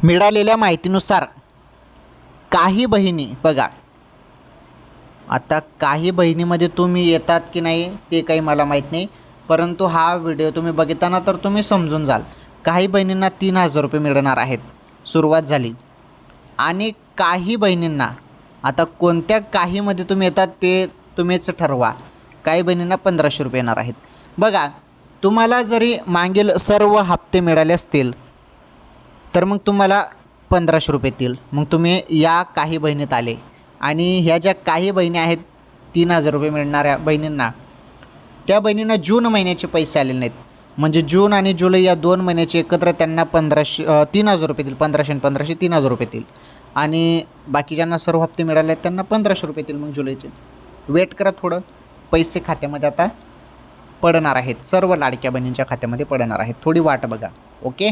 मिळालेल्या माहितीनुसार काही बहिणी बघा, आता काही बहिणीमध्ये तुम्ही येतात की नाही ते काही मला माहीत नाही, परंतु हा व्हिडिओ तुम्ही बघताना तर तुम्ही समजून जाल. काही बहिणींना 3,000 रुपये मिळणार आहेत, सुरुवात झाली. आणि काही बहिणींना, आता कोणत्या काहीमध्ये तुम्ही येतात ते तुम्हीच ठरवा. काही बहिणींना 1,500 रुपये येणार आहेत. बघा, तुम्हाला जरी मागील सर्व हप्ते मिळाले असतील तर मग तुम्हाला 1,500 रुपये येतील. मग तुम्ही या काही बहिणीत आले आणि ह्या ज्या काही बहिणी आहेत 3,000 रुपये मिळणाऱ्या बहिणींना, त्या बहिणींना जून महिन्याचे पैसे आलेले नाहीत. म्हणजे जून आणि जुलै या 2 महिन्याचे एकत्र त्यांना 3,000 रुपये येतील. 1,500 आणि 1,500 3,000 रुपये येतील. आणि बाकीच्यांना सर्व हप्ते मिळाले आहेत त्यांना 1,500 रुपये येतील मग जुलैचे. वेट करा थोडं, पैसे खात्यामध्ये आता पडणार आहेत, सर्व लाडक्या बहिणींच्या खात्यामध्ये पडणार आहेत. थोडी वाट बघा. ओके.